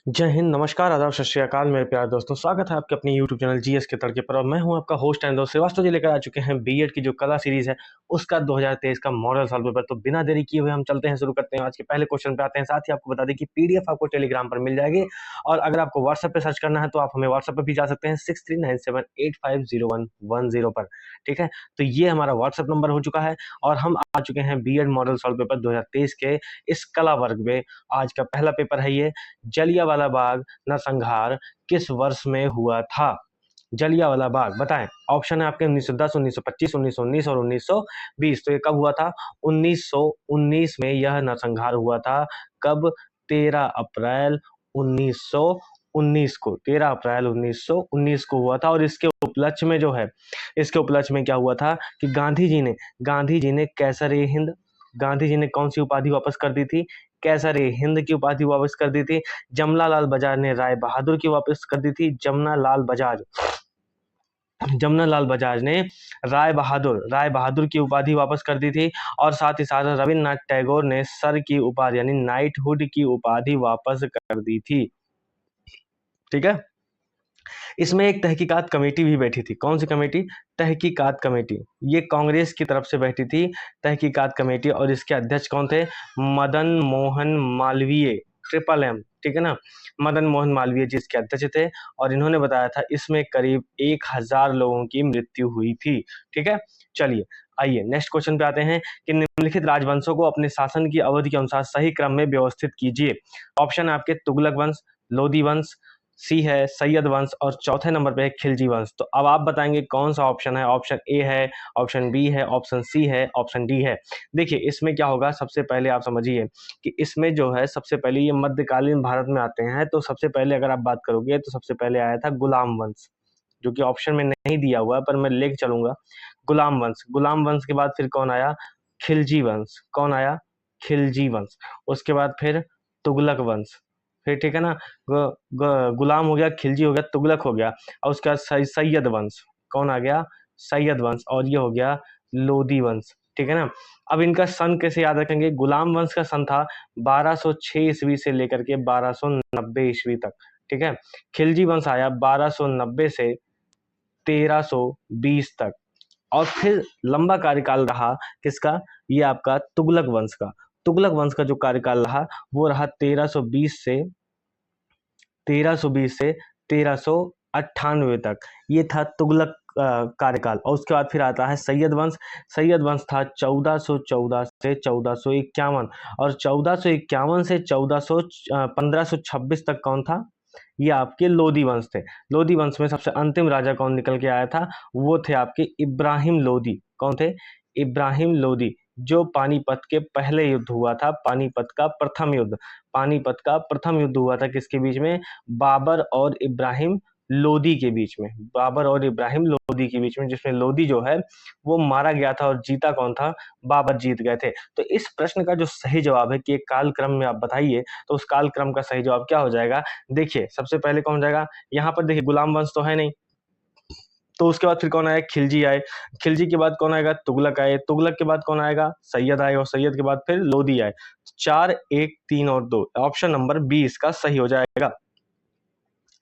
जय हिंद, नमस्कार, आदाब, सत श्री अकाल मेरे प्यारे दोस्तों। स्वागत है आपके अपने यूट्यूब चैनल जीएस के तड़के पर। और मैं हूं आपका होस्ट एंड दोस्त श्रीवास्तव जी, लेकर आ चुके हैं बीएड की जो कला सीरीज है उसका 2023 का मॉडल सॉल्व पेपर। तो बिना देरी किए हुए हम चलते हैं, शुरू करते हैं। आज के पहले क्वेश्चन पे आते हैं। साथ ही आपको बता दें कि पीडीएफ आपको टेलीग्राम पर मिल जाएगी, और अगर आपको व्हाट्सएप पे सर्च करना है तो आप हमें व्हाट्सएप पर भी जा सकते हैं 6397850110 पर। ठीक है, तो ये हमारा व्हाट्सएप नंबर हो चुका है और हम आ चुके हैं बीएड मॉडल सॉल्व पेपर 2023 के इस कला वर्ग में। आज का पहला पेपर है ये, जलियांवाला बाग नरसंहार किस वर्ष में हुआ था? जलियांवाला बाग बताएं। ऑप्शन है आपके 1910, 1925, 1919 और 1920। तो ये कब हुआ था? 1919 में यह नरसंहार हुआ था। कब? 13 अप्रैल 1919 को, 13 अप्रैल 1919 को हुआ था। और इसके उपलक्ष्य में जो है, इसके उपलक्ष्य में क्या हुआ था कि गांधी जी ने कैसर-ए हिंद, गांधी जी ने कौन सी उपाधि वापस कर दी थी? कैसर-ए-हिंद की उपाधि वापस कर दी थी। जमनालाल बजाज ने राय बहादुर की वापस कर दी थी। जमनालाल बजाज ने राय बहादुर की उपाधि वापस कर दी थी। और साथ ही साथ रविन्द्रनाथ टैगोर ने सर की उपाधि यानी नाइटहुड की उपाधि वापस कर दी थी। ठीक है, इसमें एक तहकीकात कमेटी भी बैठी थी। कौन सी कमेटी? तहकीकात कमेटी। ये कांग्रेस की तरफ से बैठी थी तहकीकात कमेटी, और इसके अध्यक्ष कौन थे? Madan Mohan Malviya, triple M. ठीक है ना, मदन मोहन मालवीय जी इसके अध्यक्ष थे। और इन्होंने बताया था इसमें करीब 1000 लोगों की मृत्यु हुई थी। ठीक है, चलिए आइए नेक्स्ट क्वेश्चन पे आते हैं कि निम्नलिखित राजवंशों को अपने शासन की अवधि के अनुसार सही क्रम में व्यवस्थित कीजिए। ऑप्शन है आपके तुगलक वंश, लोधी वंश, सी है सैयद वंश, और चौथे नंबर पे है खिलजी वंश। तो अब आप बताएंगे कौन सा ऑप्शन है। ऑप्शन ए है, ऑप्शन बी है, ऑप्शन सी है, ऑप्शन डी है। देखिए इसमें क्या होगा, सबसे पहले आप समझिए कि इसमें जो है सबसे पहले ये मध्यकालीन भारत में आते हैं। तो सबसे पहले अगर आप बात करोगे तो सबसे पहले आया था गुलाम वंश, जो कि ऑप्शन में नहीं दिया हुआ है पर मैं लेके चलूंगा। गुलाम वंश के बाद फिर कौन आया? खिलजी वंश। कौन आया? खिलजी वंश। उसके बाद फिर तुगलक वंश। फिर ठीक है ना, गुलाम हो गया, खिलजी हो गया, तुगलक हो गया, और उसके बाद सैयद वंश। कौन आ गया? सैयद वंश। और ये हो गया लोधी वंश। ठीक है ना, अब इनका सन कैसे याद रखेंगे? गुलाम वंश का सन था 1206 ईस्वी से लेकर के 1290 ईस्वी तक। ठीक है, खिलजी वंश आया 1290 से 1320 तक। और फिर लंबा कार्यकाल रहा किसका? ये आपका तुगलक वंश का। तुगलक वंश का जो कार्यकाल रहा वो रहा 1320 से 1398 तक। ये था तुगलक कार्यकाल। और उसके बाद फिर आता है सैयद वंश। सैयद वंश था 1414 से 1451, और 1451 से 1526 तक कौन था? ये आपके लोधी वंश थे। लोधी वंश में सबसे अंतिम राजा कौन निकल के आया था? वो थे आपके इब्राहिम लोधी। कौन थे? इब्राहिम लोधी, जो पानीपत के पहले युद्ध हुआ था। पानीपत का प्रथम युद्ध हुआ था किसके बीच में? बाबर और इब्राहिम लोधी के बीच में। बाबर और इब्राहिम लोधी के बीच में, जिसमें लोधी जो है वो मारा गया था और जीता कौन था? बाबर जीत गए थे। तो इस प्रश्न का जो सही जवाब है कि एक काल क्रम में आप बताइए, तो उस काल क्रम का सही जवाब क्या हो जाएगा? देखिए सबसे पहले कौन हो जाएगा यहाँ पर? देखिए गुलाम वंश तो है नहीं, तो उसके बाद फिर कौन आया? खिलजी आए। खिलजी के बाद कौन आएगा? तुगलक आए। तुगलक के बाद कौन आएगा? सैयद आए। और सैयद के बाद फिर लोधी आए। 4, 1, 3 और 2, ऑप्शन नंबर बी इसका सही हो जाएगा।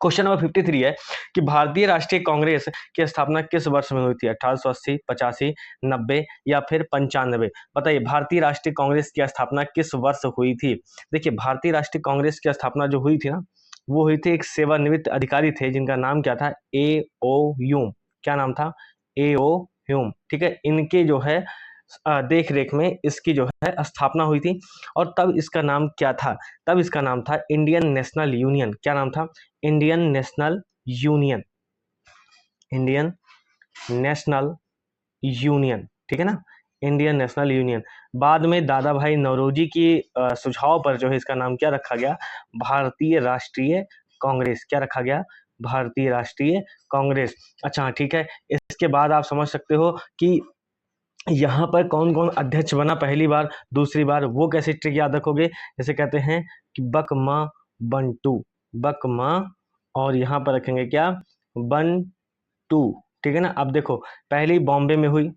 क्वेश्चन नंबर 53 है कि भारतीय राष्ट्रीय कांग्रेस की स्थापना किस वर्ष में हुई थी? 1880, 85, 90 या फिर 95? बताइए भारतीय राष्ट्रीय कांग्रेस की स्थापना किस वर्ष हुई थी? देखिए भारतीय राष्ट्रीय कांग्रेस की स्थापना जो हुई थी ना, वो हुई थी, एक सेवानिवृत्त अधिकारी थे जिनका नाम क्या था? ए ओ ह्यूम। क्या नाम था? ए ओ ह्यूम। ठीक है, इनके जो है देख रेख में इसकी जो है स्थापना हुई थी। और तब इसका नाम क्या था? तब इसका नाम था इंडियन नेशनल यूनियन। क्या नाम था? Indian national union. Indian national union. ठीक है ना, इंडियन नेशनल यूनियन। बाद में दादा भाई नौरोजी की सुझाव पर जो है इसका नाम क्या रखा गया? भारतीय राष्ट्रीय कांग्रेस। क्या रखा गया? भारतीय राष्ट्रीय कांग्रेस। अच्छा ठीक है, इसके बाद आप समझ सकते हो कि यहाँ पर कौन कौन अध्यक्ष बना पहली बार, दूसरी बार, वो कैसे ट्रिक याद रखोगे? जैसे कहते हैं कि बकमा बंटू, बकमा, और यहाँ पर रखेंगे क्या? बंटू। ठीक है ना, अब देखो पहली बॉम्बे में हुई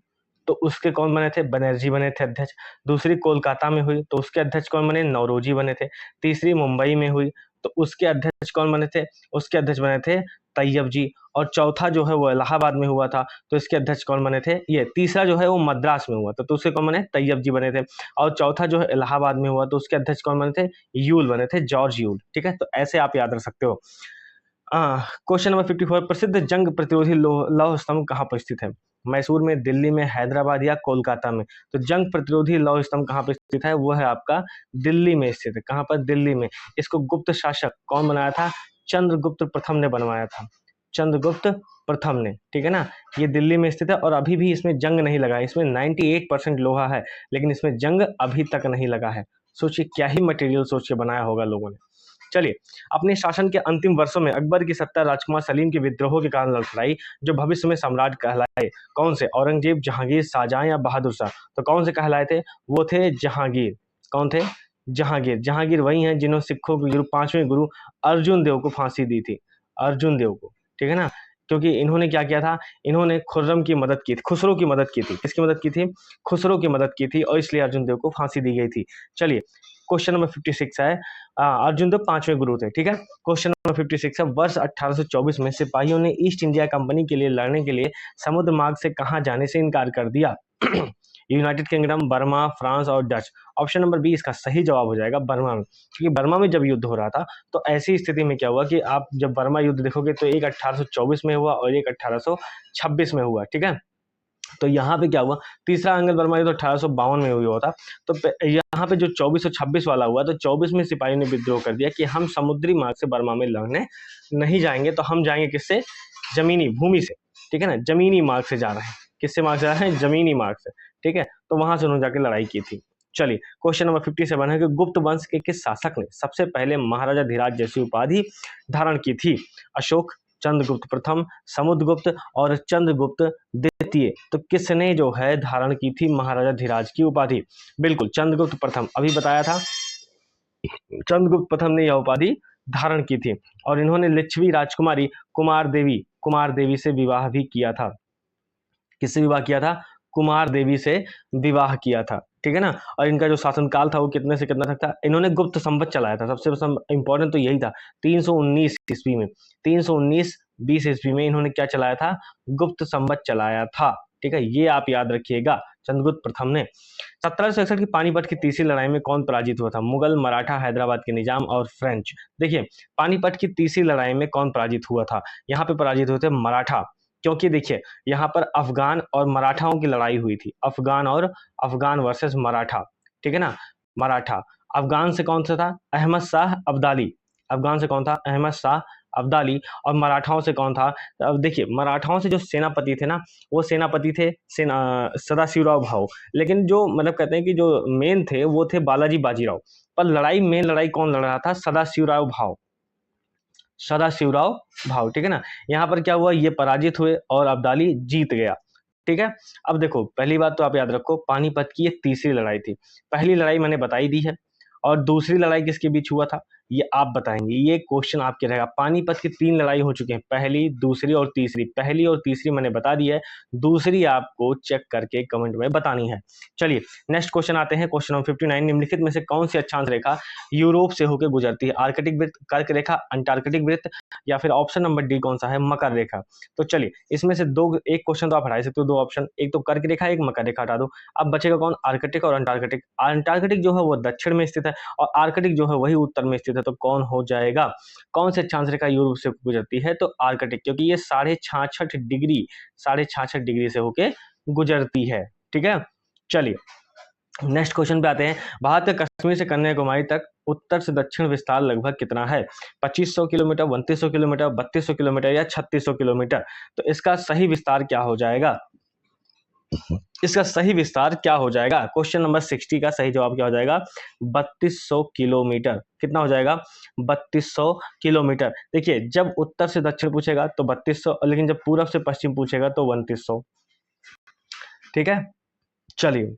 तो उसके कौन बने थे? बनर्जी बने थे अध्यक्ष। दूसरी कोलकाता में हुई तो उसके अध्यक्ष कौन बने? नौरोजी बने थे। तीसरी मुंबई में हुई, तो उसके अध्यक्ष कौन बने थे? उसके अध्यक्ष बने थे तैयब जी। और चौथा जो है वो इलाहाबाद में हुआ था, तो इसके अध्यक्ष कौन बने थे? ये तीसरा जो है वो मद्रास में हुआ था, तो उसके कौन बने? तैयब जी बने थे। और चौथा जो है इलाहाबाद में हुआ, तो उसके अध्यक्ष कौन बने थे? यूल बने थे, जॉर्ज यूल। ठीक है, तो ऐसे आप याद रख सकते हो। क्वेश्चन नंबर 54, प्रसिद्ध जंग प्रतिरोधी लौह स्तंभ कहाँ पर स्थित है? मैसूर में, दिल्ली में, हैदराबाद या कोलकाता में? तो जंग प्रतिरोधी लौह स्तंभ कहाँ पर स्थित है? वो है आपका दिल्ली में स्थित है। कहाँ पर? दिल्ली में। इसको गुप्त शासक कौन बनाया था? चंद्रगुप्त प्रथम ने बनवाया था, चंद्रगुप्त प्रथम ने। ठीक है ना, ये दिल्ली में स्थित है और अभी भी इसमें जंग नहीं लगा है। इसमें 98% लोहा है, लेकिन इसमें जंग अभी तक नहीं लगा है। सोचिए क्या ही मटेरियल सोच के बनाया होगा लोगों ने। चलिए, अपने शासन के अंतिम वर्षों में अकबर की सत्ता राजकुमार सलीम के विद्रोहों के कारण लड़खड़ाई, जो भविष्य में सम्राट कहलाए। कौन से? औरंगजेब, जहांगीर, शाहजहां या बहादुर शाह? तो कौन से कहलाए थे? वो थे जहांगीर। कौन थे? जहांगीर। जहांगीर वही हैं जिन्होंने सिखों के गुरु, 5वें गुरु अर्जुन देव को फांसी दी थी, अर्जुन देव को। ठीक है ना, क्योंकि इन्होंने क्या किया था? इन्होंने खुर्रम की मदद की थी, खुसरो की मदद की थी। किसकी मदद की थी? खुसरो की मदद की थी, और इसलिए अर्जुन देव को फांसी दी गई थी। चलिए, क्वेश्चन नंबर 56 है, अर्जुन देव 5वें गुरु थे। ठीक है, क्वेश्चन नंबर 56 है, वर्ष 1824 में सिपाहियों ने ईस्ट इंडिया कंपनी के लिए लड़ने के लिए समुद्र मार्ग से कहां जाने से इनकार कर दिया? यूनाइटेड किंगडम, बर्मा, फ्रांस और डच। ऑप्शन नंबर बी इसका सही जवाब हो जाएगा, बर्मा में। क्योंकि बर्मा में जब युद्ध हो रहा था, तो ऐसी स्थिति में क्या हुआ कि आप जब बर्मा युद्ध देखोगे तो एक 1824 में हुआ और एक 1826 में हुआ। ठीक है, तो यहाँ पे क्या हुआ? तीसरा आंग्ल बर्मा युद्ध 1852 में हुआ था। तो यहाँ पे जो 24 और 26 वाला हुआ, तो 24 में सिपाहियों ने विद्रोह कर दिया कि हम समुद्री मार्ग से बर्मा में लड़ने नहीं जाएंगे, तो हम जाएंगे किससे? जमीनी भूमि से। ठीक है ना, जमीनी मार्ग से जा रहे हैं। किससे मार्ग से जा रहे हैं? जमीनी मार्ग से। ठीक है, तो वहां से उन्होंने जाकर लड़ाई की थी। चलिए, क्वेश्चन नंबर 57 है कि गुप्त वंश के किस शासक ने सबसे पहले महाराजा धीराज जैसी उपाधि धारण की थी? अशोक, चंद्रगुप्त प्रथम, समुद्रगुप्त और चंद्रगुप्त द्वितीय। तो किसने जो है धारण की थी महाराजा धीराज की उपाधि? बिल्कुल चंद्रगुप्त प्रथम, अभी बताया था, चंद्रगुप्त प्रथम ने यह उपाधि धारण की थी। और इन्होंने लिच्छवी राजकुमारी कुमार देवी से विवाह भी किया था। किससे विवाह किया था? कुमार देवी से विवाह किया था। ठीक है ना, और इनका जो शासनकाल था वो कितने से कितना तक था? इन्होंने गुप्त संवत चलाया था, सबसे इंपॉर्टेंट तो यही था। 319 ईस्वी में, 319-20 ईस्वी में इन्होंने क्या चलाया था? गुप्त संवत चलाया था। ठीक है, ये आप याद रखिएगा, चंद्रगुप्त प्रथम ने। 1761 की पानीपत की तीसरी लड़ाई में कौन पराजित हुआ था? मुगल, मराठा, हैदराबाद के निजाम और फ्रेंच। देखिए, पानीपत की तीसरी लड़ाई में कौन पराजित हुआ था? यहाँ पे पराजित हुए थे मराठा। क्योंकि देखिए, यहाँ पर अफगान और मराठाओं की लड़ाई हुई थी, अफगान वर्सेस मराठा। ठीक है ना, मराठा। अफगान से कौन सा था? अहमद शाह अब्दाली। अफगान से कौन था? अहमद शाह अब्दाली। और मराठाओं से कौन था? अब देखिए, मराठाओं से जो सेनापति थे ना, वो सेनापति थे सदाशिवराव भाऊ। लेकिन जो मतलब कहते हैं कि जो मेन थे वो थे बालाजी बाजीराव। पर मेन लड़ाई कौन लड़ रहा था? सदाशिवराव भाव। ठीक है ना, यहाँ पर क्या हुआ? ये पराजित हुए और अब्दाली जीत गया। ठीक है, अब देखो, पहली बात तो आप याद रखो, पानीपत की ये तीसरी लड़ाई थी। पहली लड़ाई मैंने बताई दी है, और दूसरी लड़ाई किसके बीच हुआ था ये आप बताएंगे। ये क्वेश्चन आपके रहेगा। पानीपत की 3 लड़ाई हो चुकी हैं, पहली, दूसरी और तीसरी। पहली और तीसरी मैंने बता दी है, दूसरी आपको चेक करके कमेंट में बतानी है। चलिए, नेक्स्ट क्वेश्चन आते हैं, क्वेश्चन नंबर 59। निम्नलिखित में से कौन सी अक्षांश रेखा यूरोप से होकर गुजरती है? आर्कटिक वृत्त, कर्क रेखा, अंटार्कटिक वृत्त, या फिर ऑप्शन नंबर डी कौन सा है? मकर रेखा। तो चलिए, इसमें से एक क्वेश्चन तो आप हटा सकते हो, 2 ऑप्शन, एक तो कर्क रेखा, एक मकर रेखा हटा दो। अब बचेगा कौन? आर्कटिक और अंटार्कटिक। अंटार्कटिक जो है वो दक्षिण में स्थित है और आर्कटिक जो है वही उत्तर में स्थित है। तो कौन हो जाएगा? कौन से अक्षांश रेखा यूरोप से गुजरती है? तो आर्कटिक, क्योंकि ये 66.5 डिग्री से होके गुजरती है। ठीक है, चलिए नेक्स्ट क्वेश्चन पे आते हैं। भारत के कश्मीर से कन्याकुमारी तक उत्तर से दक्षिण विस्तार लगभग कितना है? 2500 किलोमीटर, 2900 किलोमीटर, 3200 किलोमीटर या 3600 किलोमीटर? तो इसका सही विस्तार क्या हो जाएगा? इसका सही विस्तार क्या हो जाएगा? क्वेश्चन नंबर 60 का सही जवाब क्या हो जाएगा? 3200 किलोमीटर। कितना हो जाएगा? 3200 किलोमीटर। देखिए, जब उत्तर से दक्षिण पूछेगा तो 3200, लेकिन जब पूरब से पश्चिम पूछेगा तो 2900। ठीक है, चलिए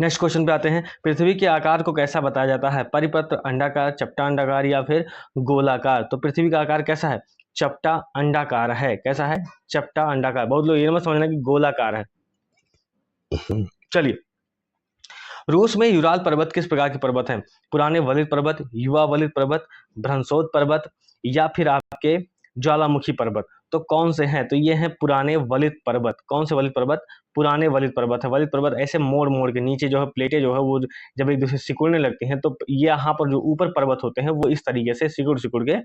नेक्स्ट क्वेश्चन पे आते हैं। पृथ्वी के आकार को कैसा बताया जाता है? परिपत्र, अंडाकार, चपटा अंडाकार या फिर गोलाकार? तो पृथ्वी का आकार कैसा है? चपटा अंडाकार है। कैसा है? चपटा अंडाकार। बहुत लोग ये मत समझना कि गोलाकार है। चलिए, रूस में यूराल पर्वत किस प्रकार के पर्वत हैं? पुराने वलित पर्वत, युवा वलित पर्वत, भ्रंशोत पर्वत या फिर आपके ज्वालामुखी पर्वत। तो कौन से हैं? तो ये हैं पुराने वलित पर्वत। कौन से वलित पर्वत? पुराने वलित पर्वत है। वलित पर्वत ऐसे मोड़ मोड़ के नीचे जो है प्लेटें जो है वो जब एक दूसरे से सिकुड़ने लगती हैं तो यहाँ पर जो ऊपर पर्वत होते हैं वो इस तरीके से सिकुड़ सिकुड़ के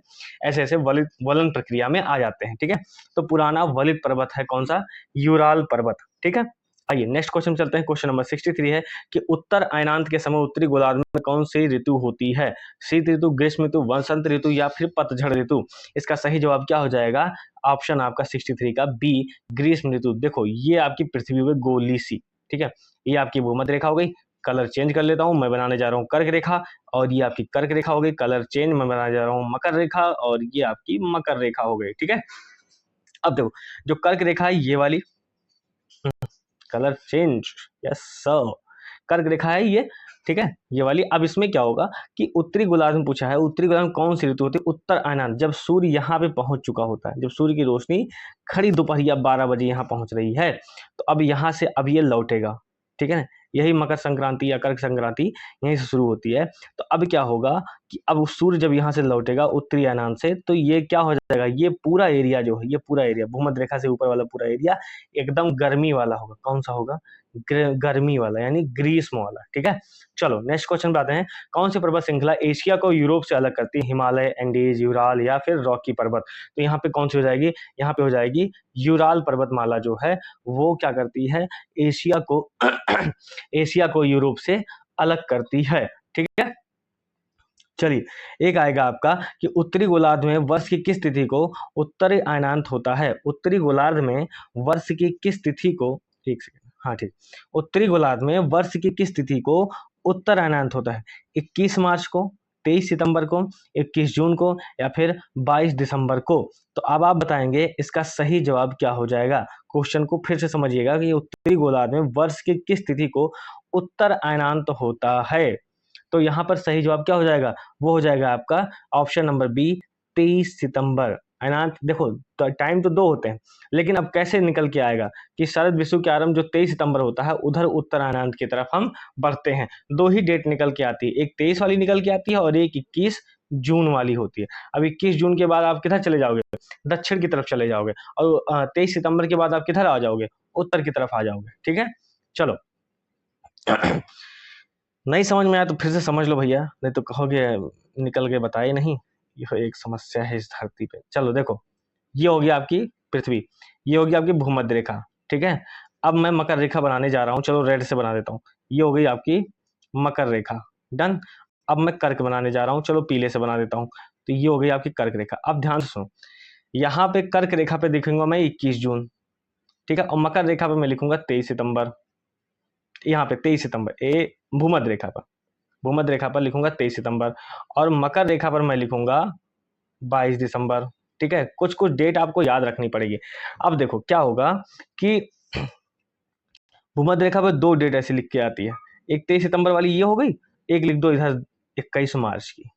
ऐसे ऐसे वलित वलन प्रक्रिया में आ जाते हैं। ठीक है, तो पुराना वलित पर्वत है कौन सा? यूराल पर्वत। ठीक है, आइए नेक्स्ट क्वेश्चन चलते हैं। क्वेश्चन नंबर 63 है कि उत्तर अयनांत के समय उत्तरी गोलार्ध में कौन सी ऋतु होती है? शीत ऋतु, ग्रीष्म ऋतु, वसंत ऋतु या फिर पतझड़ ऋतु? इसका सही जवाब क्या हो जाएगा? ऑप्शन आपका 63 का बी, ग्रीष्म ऋतु। देखो ये आपकी पृथ्वी में गोली सी, ठीक है, ये आपकी भूमध्य रेखा हो गई। कलर चेंज कर लेता हूं, मैं बनाने जा रहा हूं कर्क रेखा, और ये आपकी कर्क रेखा हो गई। कलर चेंज, मैं बनाने जा रहा हूं मकर रेखा, और ये आपकी मकर रेखा हो गई। ठीक है, अब देखो जो कर्क रेखा है ये वाली, कलर चेंज, यस सर, कर्क रेखा है ये, ठीक है, ये वाली। अब इसमें क्या होगा कि उत्तरी गोलार्ध में पूछा है, उत्तरी गोलार्ध में कौन सी ऋतु होती है? उत्तर अयनांत, जब सूर्य यहाँ पे पहुंच चुका होता है, जब सूर्य की रोशनी खड़ी दोपहरिया 12 बजे यहाँ पहुंच रही है, तो अब यहाँ से अब ये लौटेगा। ठीक है ना, यही मकर संक्रांति या कर्क संक्रांति यहीं से शुरू होती है। तो अब क्या होगा कि अब सूर्य जब यहाँ से लौटेगा उत्तरी अयनांत से, तो ये क्या हो जाएगा? ये पूरा एरिया जो है, ये पूरा एरिया भूमध्य रेखा से ऊपर वाला पूरा एरिया एकदम गर्मी वाला होगा। कौन सा होगा? गर्मी वाला, यानी ग्रीष्म वाला। ठीक है, चलो नेक्स्ट क्वेश्चन पे आते हैं। कौन सी पर्वत श्रृंखला एशिया को यूरोप से अलग करती है? हिमालय, एंडीज, यूराल या फिर रॉकी पर्वत? तो यहाँ पे कौन सी हो जाएगी? यहाँ पे हो जाएगी यूराल पर्वतमाला जो है वो क्या करती है? एशिया को एशिया को यूरोप से अलग करती है। ठीक है, चलिए एक आएगा आपका कि उत्तरी गोलार्ध में वर्ष की किस तिथि को उत्तरी अयनांत होता है? उत्तरी गोलार्ध में वर्ष की किस तिथि को, एक सेकंड, हाँ ठीक, उत्तरी गोलार्ध में वर्ष की किस तिथि को उत्तर अयनांत होता है? 21 मार्च को, 23 सितंबर को, 21 जून को या फिर 22 दिसंबर को? तो अब आप बताएंगे इसका सही जवाब क्या हो जाएगा। क्वेश्चन को फिर से समझिएगा कि उत्तरी गोलार्ध में वर्ष की किस तिथि को उत्तर अयनांत होता है। तो यहाँ पर सही जवाब क्या हो जाएगा? वो हो जाएगा आपका ऑप्शन नंबर बी, 23 सितंबर। अयनांत देखो तो टाइम तो दो होते हैं, लेकिन अब कैसे निकल के आएगा कि शरद विषु के आरंभ जो 23 सितंबर होता है उधर उत्तर अयनांत की तरफ हम बढ़ते हैं। दो ही डेट निकल के आती है, एक 23 वाली निकल के आती है और एक 21 जून वाली होती है। अब 21 जून के बाद आप किधर चले जाओगे? दक्षिण की तरफ चले जाओगे, और 23 सितंबर के बाद आप किधर आ जाओगे? उत्तर की तरफ आ जाओगे। ठीक है, चलो नहीं समझ में आया तो फिर से समझ लो भैया, नहीं तो कहोगे निकल के बताए नहीं। यह एक समस्या है इस धरती पे। चलो देखो, ये होगी आपकी पृथ्वी, ये होगी आपकी भूमध्य रेखा। ठीक है, अब मैं मकर रेखा बनाने जा रहा हूँ, चलो रेड से बना देता हूँ। ये हो गई आपकी मकर रेखा, डन। अब मैं कर्क बनाने जा रहा हूँ, चलो पीले से बना देता हूँ। तो ये हो गई आपकी कर्क रेखा। अब ध्यान से सुनो, यहाँ पे कर्क रेखा पे लिखूंगा मैं 21 जून, ठीक है, और मकर रेखा पे मैं लिखूंगा 23 सितंबर। यहाँ पे 23 सितंबर ए भूमध्य रेखा पर, भूमध्य रेखा पर लिखूंगा 23 सितंबर, और मकर रेखा पर मैं लिखूंगा 22 दिसंबर। ठीक है, कुछ कुछ डेट आपको याद रखनी पड़ेगी। अब देखो क्या होगा कि भूमध्य रेखा पर दो डेट ऐसी लिख के आती है, एक 23 सितंबर वाली ये हो गई, एक लिख दो इधर 21 मार्च की।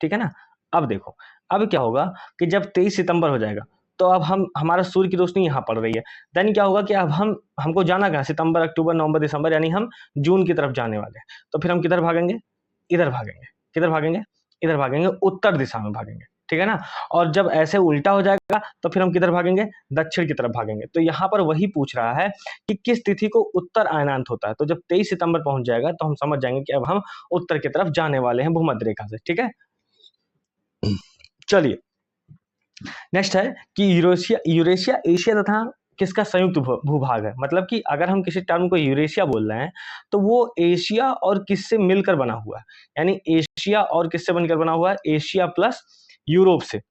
ठीक है ना, अब देखो अब क्या होगा कि जब 23 सितंबर हो जाएगा तो अब हम हमारा सूर्य की रोशनी यहाँ पड़ रही है, देन क्या होगा कि अब हमको जाना कहाँ? सितंबर, अक्टूबर, नवंबर, दिसंबर, यानी हम जून की तरफ जाने वाले हैं। तो फिर हम किधर भागेंगे? इधर भागेंगे। किधर भागेंगे? इधर भागेंगे, उत्तर दिशा में भागेंगे। ठीक है ना, और जब ऐसे उल्टा हो जाएगा तो फिर हम किधर भागेंगे? दक्षिण की तरफ भागेंगे। तो यहाँ पर वही पूछ रहा है कि किस तिथि को उत्तर अयनांत होता है। तो जब 23 सितंबर पहुंच जाएगा तो हम समझ जाएंगे कि अब हम उत्तर की तरफ जाने वाले हैं भूमध्य रेखा से। ठीक है, चलिए नेक्स्ट है कि यूरेशिया, यूरेशिया एशिया तथा किसका संयुक्त भूभाग है? मतलब कि अगर हम किसी टर्म को यूरेशिया बोल रहे हैं तो वो एशिया और किससे मिलकर बना हुआ है, यानी एशिया और किससे बनकर बना हुआ है? एशिया प्लस यूरोप से,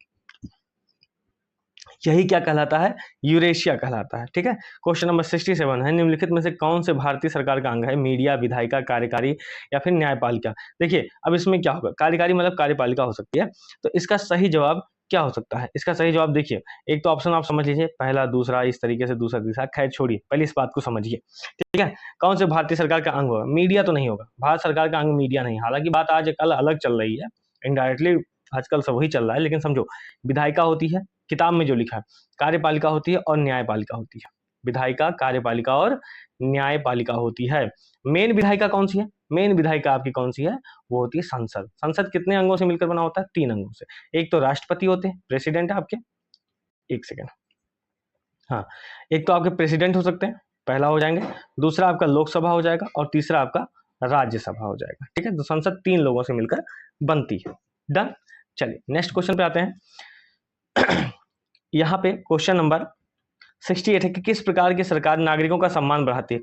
यही क्या कहलाता है? यूरेशिया कहलाता है। ठीक है, क्वेश्चन नंबर 67 है, निम्नलिखित में से कौन से भारतीय सरकार का अंग है? मीडिया, विधायिका, कार्यकारी या फिर न्यायपालिका? देखिए अब इसमें क्या होगा, कार्यकारी मतलब कार्यपालिका हो सकती है, तो इसका सही जवाब क्या हो सकता है? इसका सही जवाब देखिए, एक तो ऑप्शन आप समझ लीजिए, पहला, दूसरा, इस तरीके से दूसरा, तीसरा, खैर छोड़िए, पहले इस बात को समझिए। ठीक है, कौन से भारतीय सरकार का अंग होगा? मीडिया तो नहीं होगा, भारत सरकार का अंग मीडिया नहीं। हालांकि बात आज कल अलग चल रही है, इनडायरेक्टली आजकल सब वही चल रहा है, लेकिन समझो विधायिका होती है किताब में जो लिखा है, कार्यपालिका होती है और न्यायपालिका होती है। विधायिका, कार्यपालिका और न्यायपालिका होती है। मेन विधायिका कौन सी है? मेन विधायिका आपकी कौन सी है, वो होती है संसद। संसद कितने अंगों से मिलकर बना होता है, 3 अंगों से। एक तो राष्ट्रपति होते हैं, प्रेसिडेंट है आपके, एक सेकेंड, हाँ, एक तो आपके प्रेसिडेंट हो सकते हैं, पहला हो जाएंगे, दूसरा आपका लोकसभा हो जाएगा और तीसरा आपका राज्यसभा हो जाएगा। ठीक है, तो संसद 3 लोगों से मिलकर बनती है। डन। चलिए नेक्स्ट क्वेश्चन पे आते हैं। यहाँ पे क्वेश्चन नंबर 68 है कि किस प्रकार की सरकार नागरिकों का सम्मान बढ़ाती है,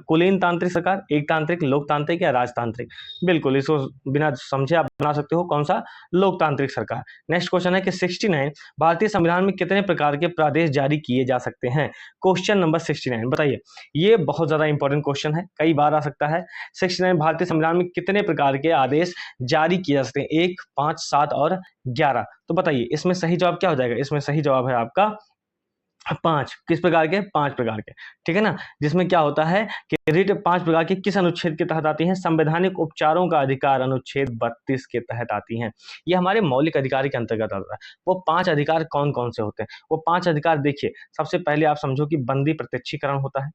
कुलीन तांत्रिक सरकार, एकतांत्रिक, लोकतांत्रिक या राजतांत्रिक। बिल्कुल, इसको बिना समझे आप बना सकते हो, कौन सा, लोकतांत्रिक सरकार। नेक्स्ट क्वेश्चन है कि 69 भारतीय संविधान में कितने प्रकार के प्रादेश जारी किए जा सकते हैं। क्वेश्चन नंबर 69 बताइए, ये बहुत ज्यादा इंपॉर्टेंट क्वेश्चन है, कई बार आ सकता है। 69 भारतीय संविधान में कितने प्रकार के आदेश जारी किए जा सकते हैं, 1, 5, 7 और 11। तो बताइए इसमें सही जवाब क्या हो जाएगा, इसमें सही जवाब है आपका 5। किस प्रकार के, 5 प्रकार के, ठीक है ना। जिसमें क्या होता है कि रिट 5 प्रकार के किस अनुच्छेद के तहत आती हैं, संवैधानिक उपचारों का अधिकार अनुच्छेद 32 के तहत आती हैं। ये हमारे मौलिक अधिकार के अंतर्गत आता है। वो 5 अधिकार कौन कौन से होते हैं, वो 5 अधिकार देखिए। सबसे पहले आप समझो कि बंदी प्रत्यक्षीकरण होता है,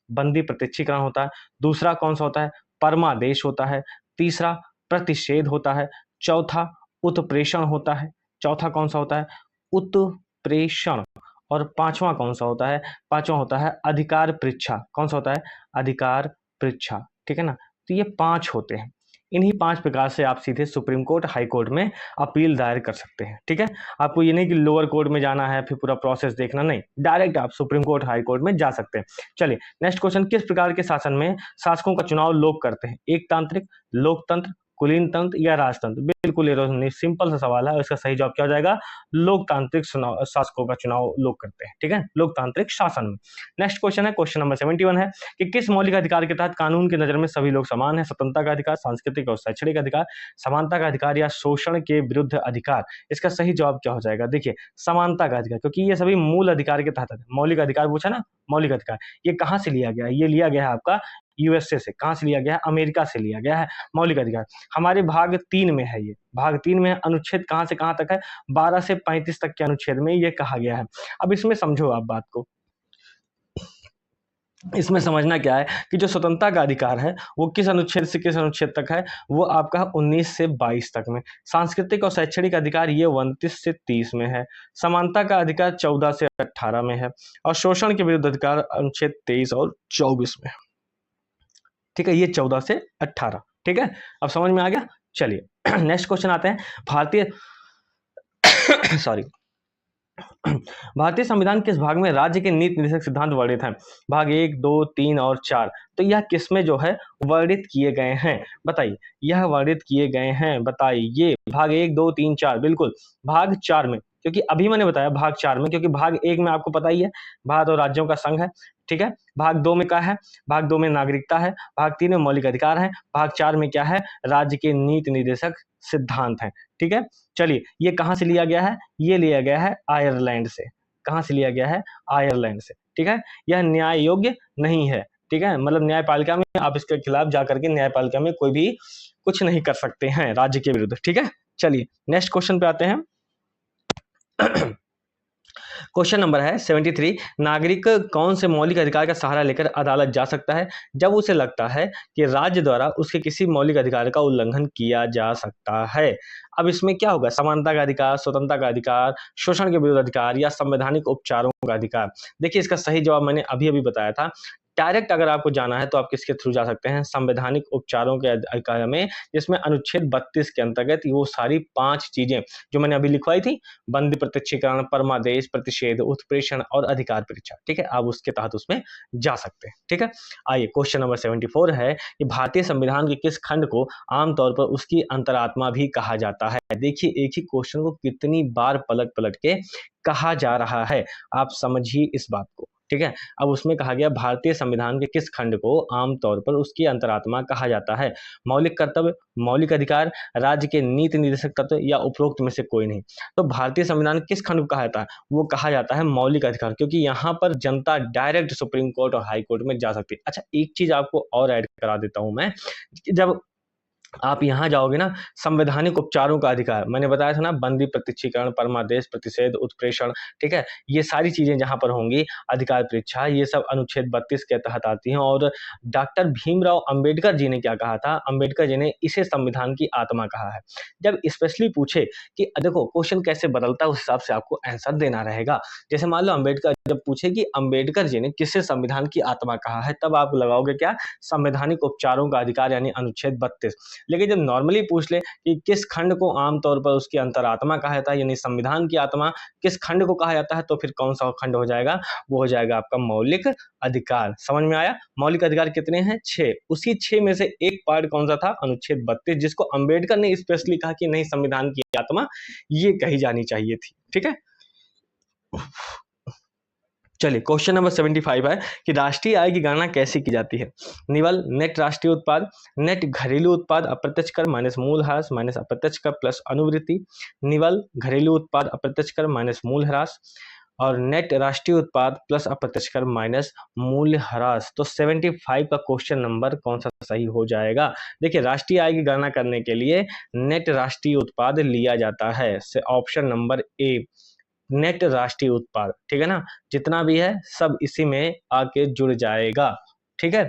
बंदी प्रत्यक्षीकरण होता है। दूसरा कौन सा होता है, परमादेश होता है। तीसरा प्रतिषेध होता है। चौथा उत्प्रेषण होता है। चौथा कौन सा होता है, उत्प्रेषण। और पांचवा कौन सा होता है, पांचवा होता है अधिकार परीक्षा। कौन सा होता है, अधिकार परीक्षा, ठीक है ना। तो ये 5 होते हैं। इन्हीं 5 प्रकार से आप सीधे सुप्रीम कोर्ट, हाई कोर्ट में अपील दायर कर सकते हैं। ठीक है, आपको ये नहीं कि लोअर कोर्ट में जाना है फिर पूरा प्रोसेस देखना, नहीं, डायरेक्ट आप सुप्रीम कोर्ट, हाई कोर्ट में जा सकते हैं। चलिए नेक्स्ट क्वेश्चन, किस प्रकार के शासन में शासकों का चुनाव लोग करते हैं, एकतांत्रिक, लोकतंत्र, कुलीन तंत्र या राजतंत्र। बिल्कुल ये सिंपल सा सवाल है, इसका सही जवाब क्या हो जाएगा, लोकतांत्रिक शासकों का चुनाव लोग करते हैं। ठीक है, लोकतांत्रिक शासन में। नेक्स्ट क्वेश्चन है, क्वेश्चन नंबर 71 है कि किस मौलिक अधिकार के तहत कानून की नजर में सभी लोग समान हैं, स्वतंत्रता का अधिकार, सांस्कृतिक और शैक्षणिक अधिकार, समानता का अधिकार या शोषण के विरुद्ध अधिकार। इसका सही जवाब क्या हो जाएगा, देखिए समानता का अधिकार, क्योंकि ये सभी मूल अधिकार के तहत है। मौलिक अधिकार पूछा ना, मौलिक अधिकार ये कहां से लिया गया है, ये लिया गया है आपका यूएसए से। कहां से लिया गया है, अमेरिका से लिया गया है मौलिक अधिकार। हमारे भाग 3 में है, ये भाग 3 में अनुच्छेद कहां से कहां तक है, 12 से 35 तक के अनुच्छेद में ये कहा गया है। अब इसमें समझो आप बात को, इसमें समझना क्या है कि जो स्वतंत्रता का अधिकार है वो किस अनुच्छेद से किस अनुच्छेद तक है, वो आपका 19 से 22 तक में। सांस्कृतिक और शैक्षणिक अधिकार ये 29 से 30 में है। समानता का अधिकार 14 से 18 में है। और शोषण के विरुद्ध अधिकार अनुच्छेद 23 और 24 में। ठीक है, ये 14 से 18। ठीक है, अब समझ में आ गया। चलिए नेक्स्ट क्वेश्चन आते हैं, भारतीय सॉरी भारतीय संविधान किस भाग में राज्य के नीति निर्देशक सिद्धांत वर्णित हैं, भाग 1, 2, 3 और 4। तो यह किसमें जो है वर्णित किए गए हैं, बताइए, यह वर्णित किए गए हैं, बताइए। भाग 1, 2, 3, 4, बिल्कुल भाग 4 में, क्योंकि अभी मैंने बताया भाग 4 में, क्योंकि भाग 1 में आपको पता ही है भारत और राज्यों का संघ है। ठीक है, भाग 2 में क्या है, भाग 2 में नागरिकता है, भाग 3 में मौलिक अधिकार है, भाग 4 में क्या है, राज्य के नीति निर्देशक सिद्धांत है। ठीक है, चलिए ये कहां से लिया गया है, ये लिया गया है आयरलैंड से। कहां से लिया गया है, आयरलैंड से। ठीक है, यह न्याय योग्य नहीं है। ठीक है, मतलब न्यायपालिका में आप इसके खिलाफ जाकर के न्यायपालिका में कोई भी कुछ नहीं कर सकते हैं राज्य के विरुद्ध। ठीक है, चलिए नेक्स्ट क्वेश्चन पे आते हैं। क्वेश्चन नंबर है 73, नागरिक कौन से मौलिक अधिकार का सहारा लेकर अदालत जा सकता है जब उसे लगता है कि राज्य द्वारा उसके किसी मौलिक अधिकार का उल्लंघन किया जा सकता है। अब इसमें क्या होगा, समानता का अधिकार, स्वतंत्रता का अधिकार, शोषण के विरुद्ध अधिकार या संवैधानिक उपचारों का अधिकार। देखिए इसका सही जवाब मैंने अभी अभी बताया था। डायरेक्ट अगर आपको जाना है तो आप किसके थ्रू जा सकते हैं, संवैधानिक उपचारों के अधिकार में, जिसमें अनुच्छेद 32 के अंतर्गत वो सारी 5 चीजें जो मैंने अभी लिखवाई थी, बंदी प्रत्यक्षीकरण, परमादेश, प्रतिषेध, उत्प्रेषण और अधिकार परीक्षा। ठीक है, आप उसके तहत उसमें जा सकते हैं। ठीक है, आइए क्वेश्चन नंबर 74 है कि भारतीय संविधान के किस खंड को आमतौर पर उसकी अंतरात्मा भी कहा जाता है। देखिए एक ही क्वेश्चन को कितनी बार पलट पलट के कहा जा रहा है, आप समझिए इस बात को। ठीक है, अब उसमें कहा गया भारतीय संविधान के किस खंड को आमतौर पर उसकी अंतरात्मा कहा जाता है, मौलिक कर्तव्य, मौलिक अधिकार, राज्य के नीति निर्देशक तत्व या उपरोक्त में से कोई नहीं। तो भारतीय संविधान किस खंड को कहा जाता है, वो कहा जाता है मौलिक अधिकार, क्योंकि यहाँ पर जनता डायरेक्ट सुप्रीम कोर्ट और हाई कोर्ट में जा सकती है। अच्छा एक चीज आपको और ऐड करा देता हूं मैं, जब आप यहाँ जाओगे ना, संवैधानिक उपचारों का अधिकार, मैंने बताया था ना, बंदी, प्रत्यक्षीकरण, परमादेश, प्रतिषेध, उत्प्रेषण, ठीक है, ये सारी चीजें जहाँ पर होंगी, अधिकार परीक्षा, ये सब अनुच्छेद 32 के तहत आती हैं। और डॉक्टर भीमराव अंबेडकर जी ने क्या कहा था, अंबेडकर जी ने इसे संविधान की आत्मा कहा है। जब स्पेशली पूछे कि देखो क्वेश्चन कैसे बदलता है, उस हिसाब से आपको आंसर देना रहेगा। जैसे मान लो अंबेडकर जब पूछे कि अंबेडकर जी ने किसे संविधान की आत्मा कहा है, तब आप लगाओगे क्या, संवैधानिक उपचारों का अधिकार यानी अनुच्छेद 32। लेकिन जब नॉर्मली पूछ ले कि किस खंड को आमतौर पर उसकी अंतरात्मा कहा जाता है, यानी संविधान की आत्मा किस खंड को कहा जाता है, तो फिर कौन सा खंड हो जाएगा, वो हो जाएगा आपका मौलिक अधिकार। समझ में आया? मौलिक अधिकार कितने हैं? 6। उसी 6 में से एक पार्ट कौन सा था, अनुच्छेद 32, जिसको अंबेडकर ने स्पेशली कहा कि नहीं, संविधान की आत्मा ये कही जानी चाहिए थी। ठीक है, चलिए क्वेश्चन नंबर 75 है कि राष्ट्रीय आय की गणना कैसे की जाती है। निवल, नेट राष्ट्रीय उत्पाद, नेट घरेलू उत्पाद अप्रत्यक्ष कर माइनस मूल्यह्रास माइनस अप्रत्यक्ष कर प्लस अनुवृत्ति, निवल घरेलू उत्पाद अप्रत्यक्ष कर माइनस मूल्यह्रास, और नेट राष्ट्रीय उत्पाद प्लस अप्रत्यक्ष कर माइनस मूल्यह्रास। तो 75 का क्वेश्चन नंबर कौन सा सही हो जाएगा? देखिए, राष्ट्रीय आय की गणना करने के लिए नेट राष्ट्रीय उत्पाद लिया जाता है, से ऑप्शन नंबर ए, नेट राष्ट्रीय उत्पाद। ठीक है ना, जितना भी है सब इसी में आके जुड़ जाएगा। ठीक है,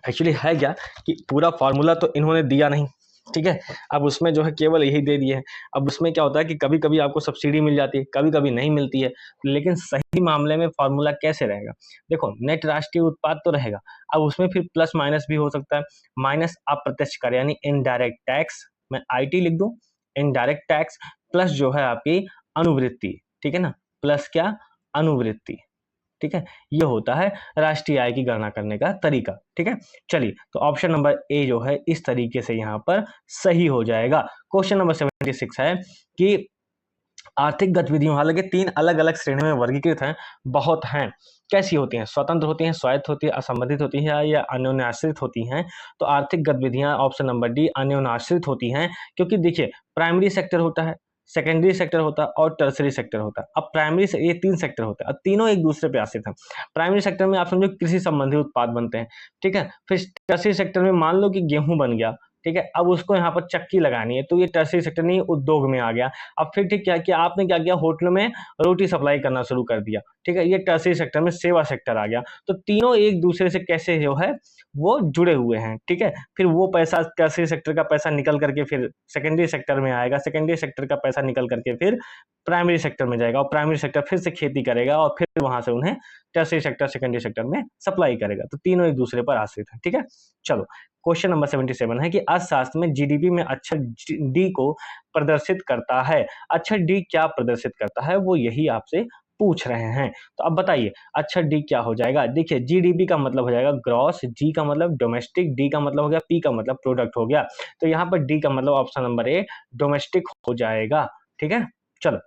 एक्चुअली है क्या कि पूरा फॉर्मूला तो इन्होंने दिया नहीं, ठीक है, अब उसमें जो है केवल यही दे दिए हैं। अब उसमें क्या होता है कि कभी कभी आपको सब्सिडी मिल जाती है, कभी कभी नहीं मिलती है, लेकिन सही मामले में फॉर्मूला कैसे रहेगा? देखो, नेट राष्ट्रीय उत्पाद तो रहेगा, अब उसमें फिर प्लस माइनस भी हो सकता है, माइनस अप्रत्यक्ष कर यानी इनडायरेक्ट टैक्स, मैं IT लिख दूं, इनडायरेक्ट टैक्स, प्लस जो है आपकी अनुवृत्ति। ठीक है ना, प्लस क्या, अनुवृत्ति। ठीक है, ये होता है राष्ट्रीय आय की गणना करने का तरीका। ठीक है, चलिए तो ऑप्शन नंबर ए जो है इस तरीके से यहाँ पर सही हो जाएगा। क्वेश्चन नंबर 76 है कि आर्थिक गतिविधियों, हालांकि 3 अलग अलग श्रेणी में वर्गीकृत हैं, बहुत हैं, कैसी होती हैं? स्वतंत्र होती हैं, स्वायत्त होती है, असंबंधित होती है, या अन्योन्याश्रित होती हैं? तो आर्थिक गतिविधियां ऑप्शन नंबर डी अन्योन्याश्रित होती हैं, क्योंकि देखिए प्राइमरी सेक्टर होता है, सेकेंडरी सेक्टर होता है और टर्सरी सेक्टर होता है। अब प्राइमरी से ये 3 सेक्टर होते हैं, अब तीनों एक दूसरे पे आश्रित हैं। प्राइमरी सेक्टर में आप समझो कृषि संबंधी उत्पाद बनते हैं, ठीक है, फिर टर्सरी सेक्टर में मान लो कि गेहूं बन गया, ठीक है, अब उसको यहाँ पर चक्की लगानी है, तो ये टर्सरी सेक्टर नहीं, उद्योग में आ गया। अब फिर ठीक क्या किया आपने, क्या किया, होटलों में रोटी सप्लाई करना शुरू कर दिया, ठीक है, ये टर्सरी सेक्टर में सेवा सेक्टर आ गया। तो तीनों एक दूसरे से कैसे जो है वो जुड़े हुए हैं। ठीक है, फिर वो पैसा, टर्सरी सेक्टर का पैसा निकल करके फिर सेकेंडरी सेक्टर में आएगा, सेकेंडरी सेक्टर का पैसा निकल करके फिर प्राइमरी सेक्टर में जाएगा, और प्राइमरी सेक्टर फिर से खेती करेगा और फिर वहां से उन्हें टर्सरी सेक्टर, सेकेंडरी सेक्टर में सप्लाई करेगा। तो तीनों एक दूसरे पर आश्रित है। ठीक है, चलो क्वेश्चन नंबर 77 है कि अर्थशास्त्र में जीडीपी में अक्षर डी को प्रदर्शित करता है। अक्षर डी क्या प्रदर्शित करता है, वो यही आपसे पूछ रहे हैं। तो अब बताइए अक्षर डी क्या हो जाएगा? देखिए, जीडीपी का मतलब हो जाएगा ग्रॉस, जी का मतलब डोमेस्टिक, डी का मतलब हो गया, पी का मतलब प्रोडक्ट हो गया। तो यहाँ पर डी का मतलब ऑप्शन नंबर ए डोमेस्टिक हो जाएगा। ठीक है, चलो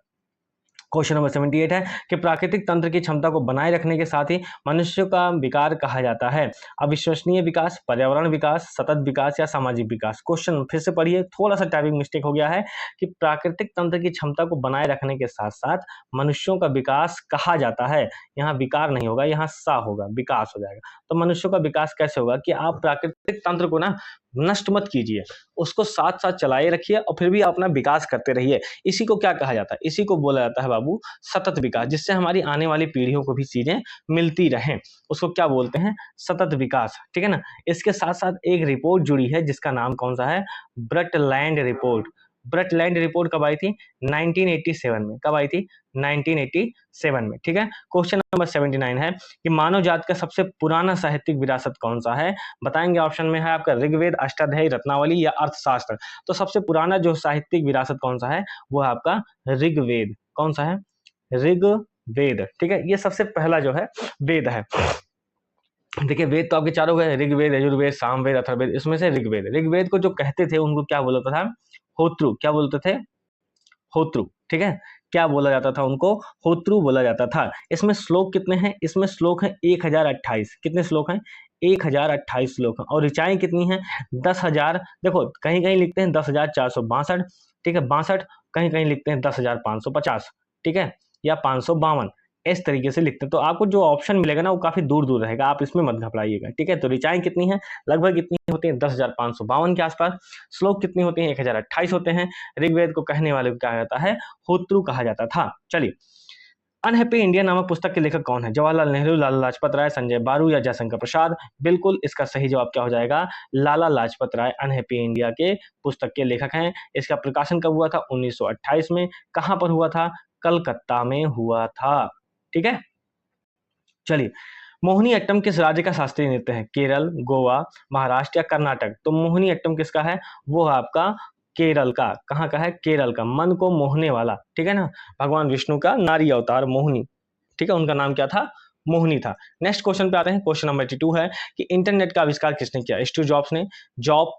क्वेश्चन नंबर 78 है कि प्राकृतिक तंत्र की क्षमता को बनाए रखने के साथ ही मनुष्य का विकार कहा जाता है। अविश्वसनीय विकास, पर्यावरण विकास, सतत विकास या सामाजिक विकास। क्वेश्चन फिर से पढ़िए, थोड़ा सा टाइपिंग मिस्टेक हो गया है कि प्राकृतिक तंत्र की क्षमता को बनाए रखने के साथ साथ मनुष्यों का विकास कहा जाता है। यहाँ विकार नहीं होगा, यहाँ सा होगा, विकास हो जाएगा। तो मनुष्यों का विकास कैसे होगा कि आप प्राकृतिक तंत्र को ना नष्ट मत कीजिए, उसको साथ साथ चलाए रखिए और फिर भी अपना विकास करते रहिए। इसी को क्या कहा जाता है? इसी को बोला जाता है बाबू सतत विकास, जिससे हमारी आने वाली पीढ़ियों को भी चीजें मिलती रहें, उसको क्या बोलते हैं? सतत विकास। ठीक है ना, इसके साथ साथ एक रिपोर्ट जुड़ी है जिसका नाम कौन सा है? ब्रटलैंड रिपोर्ट। ब्रटलैंड रिपोर्ट कब आई थी? 1987 में। कब आई थी? 1987 में। ठीक है, क्वेश्चन नंबर 79 है कि मानव जाति का सबसे पुराना साहित्यिक विरासत कौन सा है? बताएंगे, ऑप्शन में है आपका ऋग्वेद, अष्टाध्यायी, रत्नावली या अर्थशास्त्र। तो सबसे पुराना जो साहित्यिक विरासत कौन सा है, वो है आपका ऋग्वेद। कौन सा है? ऋग्वेद। ठीक है, ये सबसे पहला जो है वेद है। देखिए, वेद तो आपके चारों गए, ऋग्वेद, यजुर्वेद, सामवेद, अथर्ववेद, इसमें से ऋग्वेद। ऋग्वेद को जो कहते थे उनको क्या बोलता था? होत्रु। क्या बोलते थे? होत्रु। ठीक है, क्या बोला जाता था उनको? होत्रु बोला जाता था। इसमें श्लोक कितने हैं? इसमें श्लोक है 1028। कितने श्लोक हैं? 1028 श्लोक हैं। और ऋचाएं कितनी हैं? 10,000। देखो, कहीं कहीं लिखते हैं 10,462, ठीक है, 62, कहीं कहीं लिखते हैं 10,550, ठीक है, या 552, इस तरीके से लिखते हैं। तो आपको जो ऑप्शन मिलेगा ना वो काफी दूर दूर रहेगा, आप इसमें मत घबराइएगा, ठीक है। तो ऋचाएं कितनी है, लगभग कितनी होती है, 10,552 के आसपास। श्लोक कितनी होती है, 1028 होते हैं। ऋग्वेद को कहने वाले को कहा जाता है होत्रु कहा जाता था। चलिए, अनहैप्पी इंडिया नामक पुस्तक के लेखक कौन है, जवाहरलाल नेहरू, लाला लाजपत राय, संजय बारू या जयशंकर प्रसाद। बिल्कुल इसका सही जवाब क्या हो जाएगा, लाला लाजपत राय अनहैप्पी इंडिया के पुस्तक के लेखक हैं। इसका प्रकाशन कब हुआ था, 1928 में। कहां पर हुआ था, कलकत्ता में हुआ था, ठीक है। चलिए, मोहिनी अट्टम किस राज्य का शास्त्रीय नृत्य है, केरल, गोवा, महाराष्ट्र या कर्नाटक। तो मोहिनी अट्टम किसका है, वो है आपका केरल का। कहाँ का है, केरल का। मन को मोहने वाला, ठीक है ना, भगवान विष्णु का नारी अवतार मोहिनी, ठीक है, उनका नाम क्या था, मोहिनी था। नेक्स्ट क्वेश्चन पे आते हैं, क्वेश्चन नंबर 82 है कि इंटरनेट का आविष्कार किसने किया, स्टीव जॉब्स ने, जॉब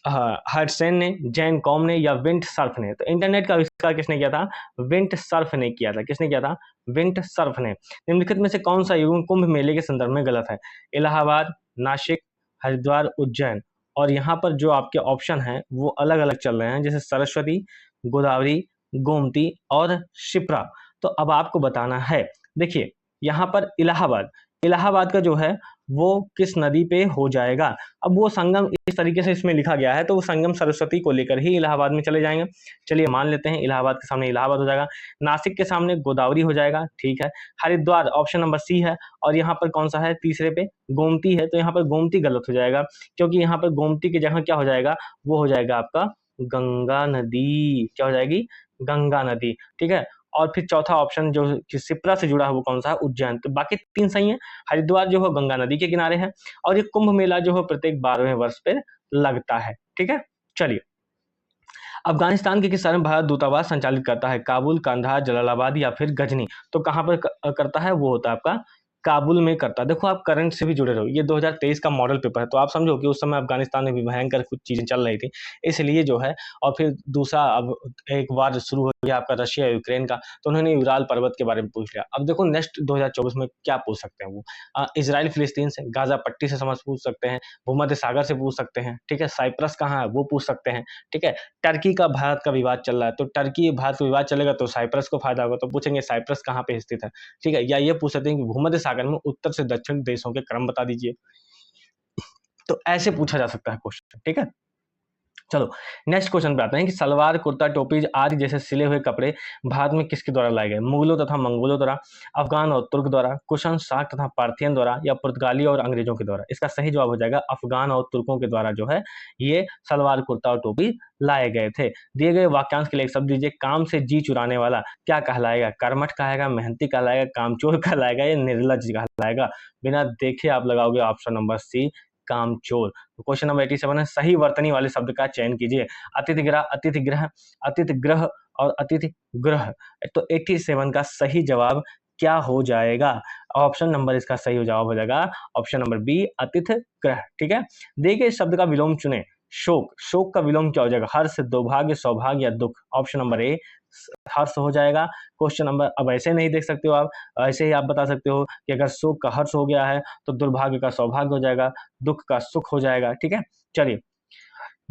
हडसन ने, जैन कॉम ने या विंट सर्फ ने। तो इंटरनेट का आविष्कार किसने किया था, विंट सर्फ ने किया था। किसने किया था, विंट सर्फ ने। निम्नलिखित में से कौन सा युग कुंभ मेले के संदर्भ में गलत है, इलाहाबाद, नासिक, हरिद्वार, उज्जैन। और यहाँ पर जो आपके ऑप्शन हैं वो अलग अलग चल रहे हैं, जैसे सरस्वती, गोदावरी, गोमती और शिप्रा। तो अब आपको बताना है, देखिए यहाँ पर इलाहाबाद, इलाहाबाद का जो है वो किस नदी पे हो जाएगा। अब वो संगम इस तरीके से इसमें लिखा गया है, तो वो संगम सरस्वती को लेकर ही इलाहाबाद में चले जाएंगे। चलिए मान लेते हैं इलाहाबाद के सामने इलाहाबाद हो जाएगा, नासिक के सामने गोदावरी हो जाएगा, ठीक है। हरिद्वार ऑप्शन नंबर सी है, और यहाँ पर कौन सा है, तीसरे पे गोमती है। तो यहाँ पर गोमती गलत हो जाएगा, क्योंकि यहाँ पर गोमती की जगह क्या हो जाएगा, वो हो जाएगा आपका गंगा नदी। क्या हो जाएगी, गंगा नदी, ठीक है। और फिर चौथा ऑप्शन जो कि शिप्रा से जुड़ा है वो कौन सा है, उज्जैन। तो बाकी तीन सही है। हरिद्वार जो है गंगा नदी के किनारे है, और ये कुंभ मेला जो है प्रत्येक 12वें वर्ष पे लगता है, ठीक है। चलिए, अफगानिस्तान के किस शहर में भारत दूतावास संचालित करता है, काबुल, कंधार, जलालाबाद या फिर गजनी। तो कहाँ पर करता है, वो होता है आपका काबुल में करता है। देखो आप करंट से भी जुड़े रहो, ये 2023 का मॉडल पेपर है, तो आप समझो कि उस समय अफगानिस्तान में भी भयंकर कुछ चीजें चल रही थी, इसलिए जो है। और फिर दूसरा, अब एक बार शुरू हो गया आपका रशिया यूक्रेन का, तो उन्होंने यूराल पर्वत के बारे में पूछ लिया। अब देखो नेक्स्ट 2024 में क्या पूछ सकते हैं वो, इसराइल फिलिस्तीन से, गाजा पट्टी से समझ पूछ सकते हैं, भूमध्य सागर से पूछ सकते हैं, ठीक है। साइप्रस कहाँ है वो पूछ सकते हैं, ठीक है। टर्की का भारत का विवाद चल रहा है, तो टर्की भारत का विवाद चलेगा तो साइप्रस को फायदा होगा, तो पूछेंगे साइप्रस कहाँ पे स्थित है, ठीक है। या ये पूछ सकते हैं कि भूमध्य सागर में उत्तर से दक्षिण देशों के क्रम बता दीजिए। तो ऐसे पूछा जा सकता है क्वेश्चन, ठीक है। चलो नेक्स्ट क्वेश्चन पे आते हैं कि सलवार, कुर्ता, टोपी आदि जैसे सिले हुए कपड़े भारत में किसके द्वारा लाए गए, मुगलों तथा मंगोलों द्वारा, अफगान और तुर्क द्वारा, कुशन, साक तथा पार्थियन द्वारा या पुर्तगाली और अंग्रेजों के द्वारा। इसका सही जवाब हो जाएगा अफगान और तुर्कों के द्वारा जो है ये सलवार, कुर्ता और टोपी लाए गए थे। दिए गए वाक्यांश के लिए एक शब्द दीजिए, काम से जी चुराने वाला क्या कहलाएगा, कर्मठ कहलाएगा, मेहनती कहलाएगा, कामचोर कहलाएगा या निर्लज कहलाएगा। बिना देखे आप लगाओगे ऑप्शन नंबर सी, कामचोर। क्वेश्चन नंबर 87 है, सही वर्तनी वाले शब्द का चयन कीजिए, अतिथि ग्रह, अतिथि ग्रह, अतिथि ग्रह और अतिथि ग्रह। तो 87 का सही जवाब क्या हो जाएगा, ऑप्शन नंबर इसका सही जवाब हो जाएगा ऑप्शन नंबर बी, अतिथि ग्रह, ठीक है। देखिए शब्द का विलोम चुने, शोक, शोक का विलोम क्या हो जाएगा, हर्ष, दुर्भाग्य, सौभाग्य या दुख। ऑप्शन नंबर ए हर्ष हो जाएगा। क्वेश्चन नंबर, अब ऐसे नहीं देख सकते हो आप, ऐसे ही आप बता सकते हो कि अगर शोक का हर्ष हो गया है तो दुर्भाग्य का सौभाग्य हो जाएगा, दुख का सुख हो जाएगा, ठीक है। चलिए,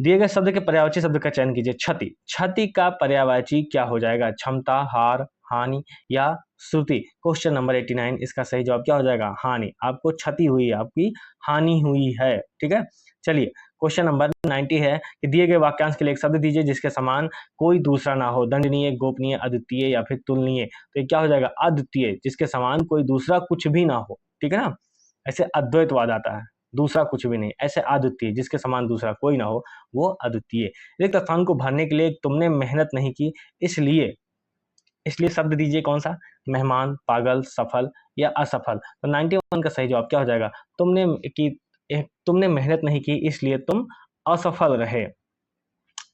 दिए गए शब्द के पर्यायवाची शब्द का चयन कीजिए, क्षति, क्षति का पर्यायवाची क्या हो जाएगा, क्षमता, हार, हानि या श्रुति। क्वेश्चन नंबर 89 इसका सही जवाब क्या हो जाएगा, हानि। आपको क्षति हुई है, आपकी हानि हुई है, ठीक है। चलिए, क्वेश्चन नंबर 90 है कि दिए गए वाक्यांश के लिए एक शब्द दीजिए जिसके समान कोई दूसरा ना हो, दंडनीय, गोपनीय, अद्वितीय या फिर तुलनीय। तो ये क्या हो जाएगा, अद्वितीय, जिसके समान कोई दूसरा कुछ भी ना हो, ठीक है ना। ऐसे अद्वैतवाद आता है, दूसरा कुछ भी नहीं, ऐसे अद्वितीय जिसके समान दूसरा कोई ना हो, वो अद्वितीय। रिक्त स्थान को भरने के लिए तुमने मेहनत नहीं की, इसलिए, इसलिए शब्द दीजिए कौन सा, मेहमान, पागल, सफल या असफल। तो 91 का सही जवाब क्या हो जाएगा, तुमने मेहनत नहीं की इसलिए तुम असफल रहे,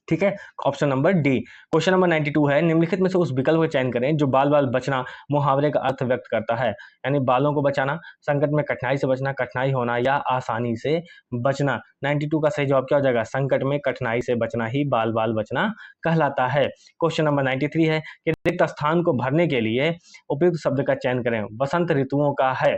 ठीक है। Option number D. Question number 92 है, निम्नलिखित में से उस विकल्प का चयन करें जो बाल बाल बचना मुहावरे का अर्थ व्यक्त करता है, यानी बालों को बचाना, संकट में कठिनाई से बचना, कठिनाई होना या आसानी से बचना। 92 का सही जवाब क्या हो जाएगा, संकट में कठिनाई से बचना ही बाल बाल बचना कहलाता है। क्वेश्चन नंबर 93 है कि रिक्त स्थान को भरने के लिए उपयुक्त शब्द का चयन करें, वसंत ऋतुओं का है,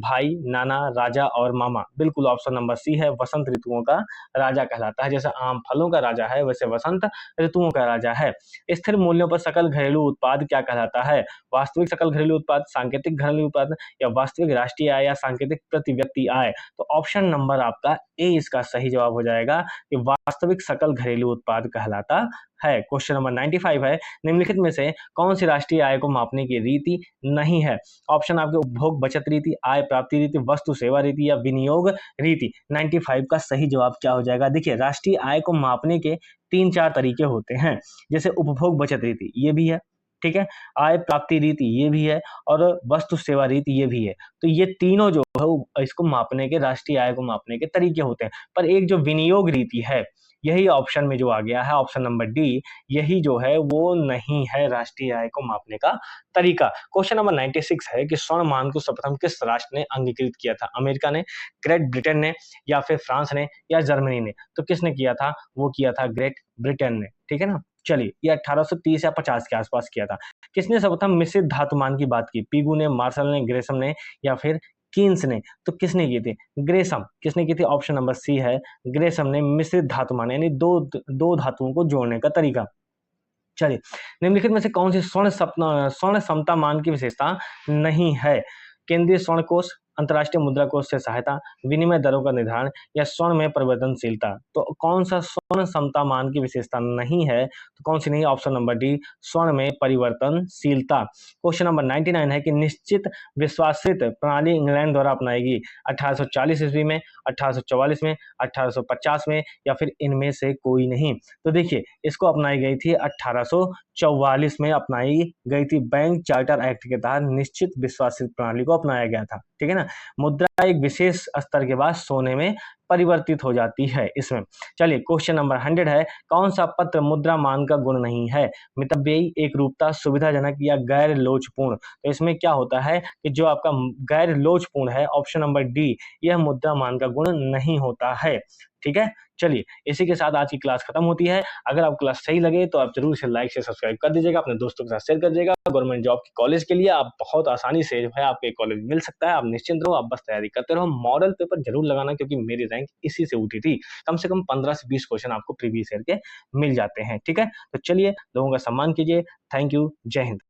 भाई, नाना, राजा और मामा। बिल्कुल ऑप्शन नंबर सी है, वसंत ऋतुओं का राजा कहलाता है। जैसे आम फलों का राजा है, वैसे वसंत ऋतुओं का राजा है। स्थिर मूल्यों पर सकल घरेलू उत्पाद क्या कहलाता है? वास्तविक सकल घरेलू उत्पाद, सांकेतिक घरेलू उत्पाद या वास्तविक राष्ट्रीय आय या सांकेतिक प्रति व्यक्ति आय? तो ऑप्शन नंबर आपका ए इसका सही जवाब हो जाएगा कि वास्तविक सकल घरेलू उत्पाद कहलाता है। क्वेश्चन नंबर 95 है, निम्नलिखित में से कौन सी राष्ट्रीय आय को मापने की रीति नहीं है? ऑप्शन आपके उपभोग बचत रीति, आय प्राप्ति रीति, वस्तु सेवा रीति या विनियोग रीति। 95 का सही जवाब क्या हो जाएगा? देखिए, राष्ट्रीय आय को मापने के 3-4 तरीके होते हैं। जैसे उपभोग बचत रीति, ये भी है, ठीक है, आय प्राप्ति रीति ये भी है और वस्तु सेवा रीति ये भी है। तो ये तीनों जो है इसको मापने के, राष्ट्रीय आय को मापने के तरीके होते हैं। पर एक जो विनियोग रीति है, यही ऑप्शन में जो आ गया है, ऑप्शन नंबर डी, यही जो है वो नहीं है राष्ट्रीय आय को मापने का तरीका। क्वेश्चन नंबर 96 है कि स्वर्ण मान को सर्वप्रथम किस राष्ट्र ने अंगीकृत किया था? अमेरिका ने, ग्रेट ब्रिटेन ने या फिर फ्रांस ने या जर्मनी ने? तो किसने किया था? वो किया था ग्रेट ब्रिटेन ने, ठीक है ना। चलिए, ये 1830 या 50 के आसपास किया था। किसने सर्वप्रथम मिश्रित धातुमान की बात की? पीगू ने, मार्शल ने, ग्रेसम ने या फिर कीन्स ने? तो किसने की थी? ग्रेसम। किसने की थी? ऑप्शन नंबर सी है, ग्रेसम ने मिश्रित धातुमान यानी दो धातुओं को जोड़ने का तरीका। चलिए, निम्नलिखित में से कौन सी स्वर्ण समता मान की विशेषता नहीं है? केंद्रीय स्वर्ण कोष, अंतर्राष्ट्रीय मुद्रा कोष से सहायता, विनिमय दरों का निर्धारण या स्वर्ण में परिवर्तनशीलता? तो कौन सा स्वर्ण समता मान की विशेषता नहीं है? तो कौन सी नहीं? ऑप्शन नंबर डी, स्वर्ण में परिवर्तनशीलता। क्वेश्चन नंबर 99 है कि निश्चित विश्वासित प्रणाली इंग्लैंड द्वारा अपनाई गई 1840 ईस्वी में, 1844 में, 1850 में या फिर इनमें से कोई नहीं? तो देखिए, इसको अपनाई गई थी 1844 में अपनाई गई थी। बैंक चार्टर एक्ट के तहत निश्चित विश्वासित प्रणाली को अपनाया गया था, ठीक है ना। मुद्रा एक विशेष स्तर के बाद सोने में परिवर्तित हो जाती है इसमें। चलिए, क्वेश्चन नंबर 100 है, कौन सा पत्र मुद्रा मान का गुण नहीं है? मितव्ययी, एकरूपता, सुविधाजनक या गैर लोचपूर्ण? तो इसमें क्या होता है कि जो आपका गैर लोचपूर्ण है, ऑप्शन नंबर डी, यह मुद्रा मान का गुण नहीं होता है, ठीक है। चलिए, इसी के साथ आज की क्लास खत्म होती है। अगर आपको क्लास सही लगे तो आप जरूर इसे लाइक से सब्सक्राइब कर दीजिएगा, अपने दोस्तों के साथ शेयर कर दीजिएगा। गवर्नमेंट जॉब की कॉलेज के लिए आप बहुत आसानी से जो है आपके कॉलेज मिल सकता है। आप निश्चिंत रहो, आप बस तैयारी करते रहो। मॉडल पेपर जरूर लगाना, क्योंकि मेरी रैंक इसी से उठी थी। कम से कम 15 से 20 क्वेश्चन आपको प्रीवियस ईयर के मिल जाते हैं, ठीक है। तो चलिए, लोगों का सम्मान कीजिए। Thank you. जय हिंद।